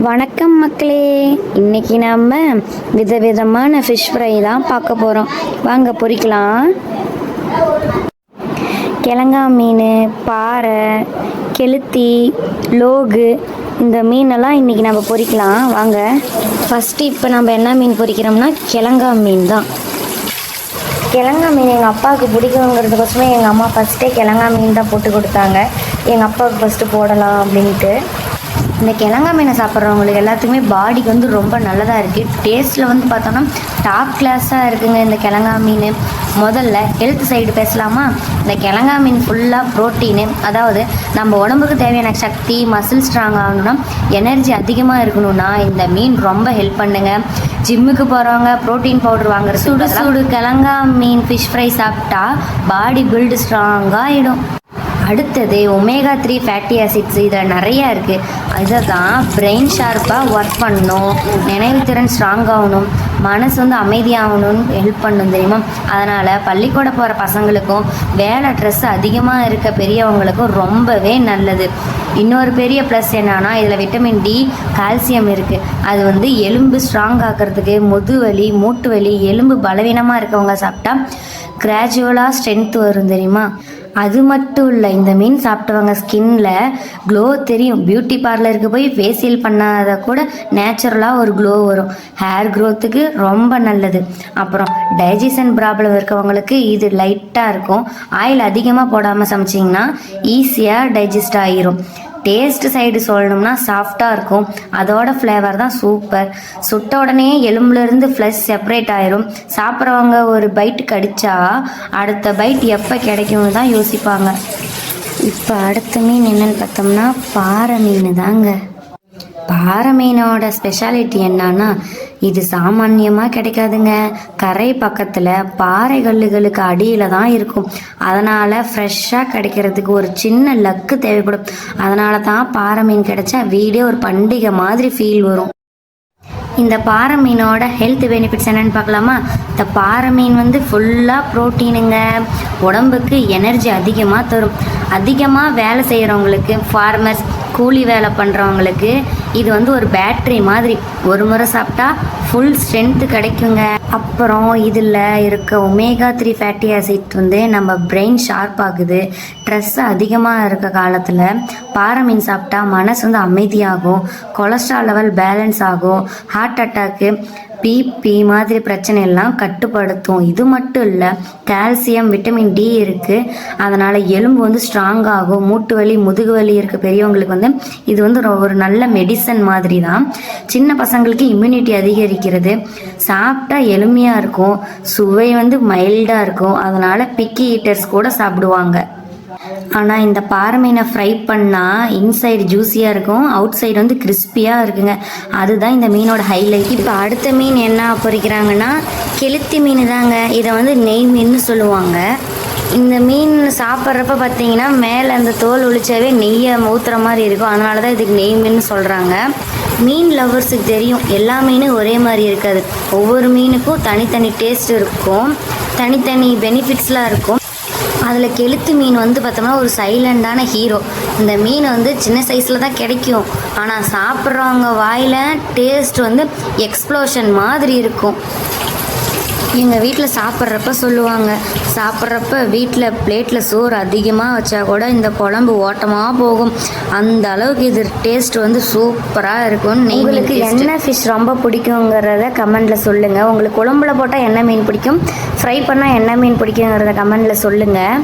வணக்கம் மக்களே, இன்னைக்கு நம்ம விதவிதமான ஃபிஷ் ஃப்ரை தான் பார்க்க போகிறோம். வாங்க பொரிக்கலாம். கிழங்கா மீன், பாறை, கெளுத்தி, லோகு, இந்த மீனெல்லாம் இன்றைக்கி நம்ம பொரிக்கலாம். வாங்க. ஃபஸ்ட்டு இப்போ நம்ம என்ன மீன் பொரிக்கிறோம்னா கிழங்கா மீன் தான். கிழங்கா மீன் எங்கள் அப்பாவுக்கு பிடிக்குங்கிறதுக்கோசமே எங்கள் அம்மா ஃபஸ்ட்டே கிழங்கா மீன் தான் போட்டு கொடுத்தாங்க. எங்கள் அப்பாவுக்கு ஃபஸ்ட்டு போடலாம் அப்படின்ட்டு. இந்த கிழங்கா மீனை சாப்பிட்றவங்களுக்கு எல்லாத்துக்குமே பாடிக்கு வந்து ரொம்ப நல்லதாக இருக்குது. டேஸ்ட்டில் வந்து பார்த்தோன்னா டாப் கிளாஸாக இருக்குங்க இந்த கிழங்கா மீன். முதல்ல ஹெல்த் சைடு பேசலாமா? இந்த கிழங்கா மீன் ஃபுல்லாக ப்ரோட்டீனு, அதாவது நம்ம உடம்புக்கு தேவையான சக்தி, மசில் ஸ்ட்ராங் ஆகணும்னா, எனர்ஜி அதிகமாக இருக்கணும்னா இந்த மீன் ரொம்ப ஹெல்ப் பண்ணுங்க. ஜிம்முக்கு போகிறவங்க ப்ரோட்டீன் பவுடர் வாங்குற சுடு கிழங்கா மீன் ஃபிஷ் ஃப்ரை சாப்பிட்டா பாடி பில்டு ஸ்ட்ராங்காக ஆகிடும். அடுத்தது ஒமேகா 3 ஃபேட்டி ஆசிட்ஸ் இதில் நிறையா இருக்குது. அதை தான் பிரெயின் ஷார்ப்பாக ஒர்க் பண்ணணும், நினைவு திறன் ஸ்ட்ராங் ஆகணும், மனசு வந்து அமைதியாகணும்னு ஹெல்ப் பண்ணணும் தெரியுமா. அதனால் பள்ளிக்கூட போகிற பசங்களுக்கும் வேலை ஸ்ட்ரெஸ் அதிகமாக இருக்க பெரியவங்களுக்கும் ரொம்பவே நல்லது. இன்னொரு பெரிய ப்ளஸ் என்னன்னா இதில் விட்டமின் டி, கால்சியம் இருக்குது. அது வந்து எலும்பு ஸ்ட்ராங் ஆக்கிறதுக்கு, முதுவலி, மூட்டு வலி, எலும்பு பலவீனமாக இருக்கவங்க சாப்பிட்டா கிராஜுவலாக ஸ்ட்ரென்த் வரும் தெரியுமா. அது மட்டும் இல்லை, இந்த மீன் சாப்பிட்டவங்க ஸ்கின்ல க்ளோ தெரியும். பியூட்டி பார்லருக்கு போய் ஃபேஷியல் பண்ணாத கூட நேச்சுரலாக ஒரு க்ளோ வரும். ஹேர் க்ரோத்துக்கு ரொம்ப நல்லது. அப்புறம் டைஜஷன் ப்ராப்ளம் இருக்கவங்களுக்கு இது லைட்டாக இருக்கும். ஆயில் அதிகமாக போடாமல் சமைச்சிங்கன்னா ஈஸியாக டைஜஸ்ட் ஆகிரும். டேஸ்ட் சைடு சொல்லணும்னா சாஃப்டாக இருக்கும். அதோட ஃப்ளேவர் தான் சூப்பர். சுட்ட உடனே எலும்புலேருந்து ஃப்ளஷ் செப்பரேட் ஆயிரும். சாப்பிட்றவங்க ஒரு பைட் கடிச்சா அடுத்த பைட் எப்போ கிடைக்கும்னு தான் யோசிப்பாங்க. இப்போ அடுத்த மீன் என்னன்னு பார்த்தோம்னா பாறை மீன் தாங்க. பாறை மீனோட ஸ்பெஷாலிட்டி என்னன்னா இது சாமான்யமாக கிடைக்காதுங்க. கரை பக்கத்தில் பாறை கல்லுகளுக்கு அடியில் தான் இருக்கும். அதனால் ஃப்ரெஷ்ஷாக கிடைக்கிறதுக்கு ஒரு சின்ன லக்கு தேவைப்படும். அதனால தான் பாறை மீன் கிடைச்சா வீடே ஒரு பண்டிகை மாதிரி ஃபீல் வரும். இந்த பாறை மீனோட ஹெல்த் பெனிஃபிட்ஸ் என்னென்னு பார்க்கலாமா? இந்த பாறை மீன் வந்து ஃபுல்லாக ப்ரோட்டீனுங்க. உடம்புக்கு எனர்ஜி அதிகமாக தரும். அதிகமாக வேலை செய்கிறவங்களுக்கு, ஃபார்மர்ஸ், கூலி வேலை பண்ணுறவங்களுக்கு இது வந்து ஒரு பேட்ரி மாதிரி. ஒரு முறை சாப்பிட்டா ஃபுல் ஸ்ட்ரென்த்து கிடைக்குங்க. அப்புறம் இதில் இருக்க ஒமேகா 3 ஃபேட்டி ஆசிட் வந்து நம்ம பிரெயின் ஷார்ப் ஆகுது. ஸ்ட்ரெஸ் அதிகமாக இருக்க காலத்தில் பாறை மீன் சாப்பிட்டா மனசு வந்து அமைதியாகும், கொலஸ்ட்ரால் லெவல் பேலன்ஸ் ஆகும், ஹார்ட் அட்டாக்கு, பிபி மாதிரி பிரச்சனை எல்லாம் கட்டுப்படுத்தும். இது மட்டும் இல்லை, கால்சியம், விட்டமின் டி இருக்குது. அதனால் எலும்பு வந்து ஸ்ட்ராங் ஆகும். மூட்டு வலி, முதுகு வலி இருக்க பெரியவங்களுக்கு வந்து இது வந்து ஒரு நல்ல மெடிசன் மாதிரி தான். சின்ன பசங்களுக்கு இம்யூனிட்டி அதிகரிக்கிறது. சாப்பிட்டா எளிமையாக இருக்கும். சுவை வந்து மைல்டாக இருக்கும். அதனால் பிக்கி ஈட்டர்ஸ் கூட சாப்பிடுவாங்க. ஆனால் இந்த பாறை மீனை ஃப்ரை பண்ணால் இன்சைடு ஜூஸியாக இருக்கும், அவுட் சைடு வந்து கிறிஸ்பியாக இருக்குங்க. அதுதான் இந்த மீனோட ஹைலைட். இப்போ அடுத்த மீன் என்ன பொரிக்கிறாங்கன்னா கெளுத்தி மீன் தாங்க. இதை வந்து நெய் மீன்னு சொல்லுவாங்க. இந்த மீன் சாப்பிட்றப்ப பார்த்தீங்கன்னா மேலே அந்த தோல் ஒழிச்சாவே நெய்யை ஊற்றுற மாதிரி இருக்கும். அதனால தான் இதுக்கு நெய் மீன் சொல்கிறாங்க. மீன் லவ்வர்ஸுக்கு தெரியும், எல்லா மீனும் ஒரே மாதிரி இருக்காது. ஒவ்வொரு மீனுக்கும் தனித்தனி டேஸ்ட் இருக்கும், தனித்தனி பெனிஃபிட்ஸ்லாம் இருக்கும். அதில் கெளுத்தி மீன் வந்து பார்த்தோம்னா ஒரு சைலண்டான ஹீரோ. இந்த மீன் வந்து சின்ன சைஸில் தான் கிடைக்கும். ஆனால் சாப்பிட்றவங்க வாயில் டேஸ்ட் வந்து எக்ஸ்ப்ளோஷன் மாதிரி இருக்கும். எங்கள் வீட்டில் சாப்பிட்றப்ப சொல்லுவாங்க, சாப்பிட்றப்ப வீட்டில் பிளேட்டில் சோறு அதிகமாக வச்சா கூட இந்த குழம்பு ஓட்டமாக போகும். அந்த அளவுக்கு இது டேஸ்ட் வந்து சூப்பராக இருக்கும். உங்களுக்கு என்ன ஃபிஷ் ரொம்ப பிடிக்குங்கிறத கமெண்டில் சொல்லுங்கள். உங்களுக்கு குழம்புல போட்டால் என்ன மீன் பிடிக்கும், ஃப்ரை பண்ணால் என்ன மீன் பிடிக்குங்கிறத கமெண்டில் சொல்லுங்கள்.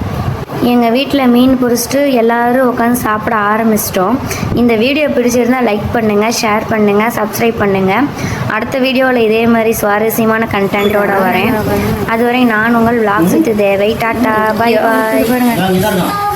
எங்கள் வீட்டில் மீன் பொரிச்சிட்டு எல்லோரும் உட்காந்து சாப்பிட ஆரம்பிச்சிட்டோம். இந்த வீடியோ பிடிச்சிருந்தால் லைக் பண்ணுங்கள், ஷேர் பண்ணுங்கள், சப்ஸ்கிரைப் பண்ணுங்கள். அடுத்த வீடியோவில் இதே மாதிரி சுவாரஸ்யமான கண்டென்ட்டோடு வரேன். அதுவரை நான் உங்கள் vlogs with தேவை. Tata, bye bye.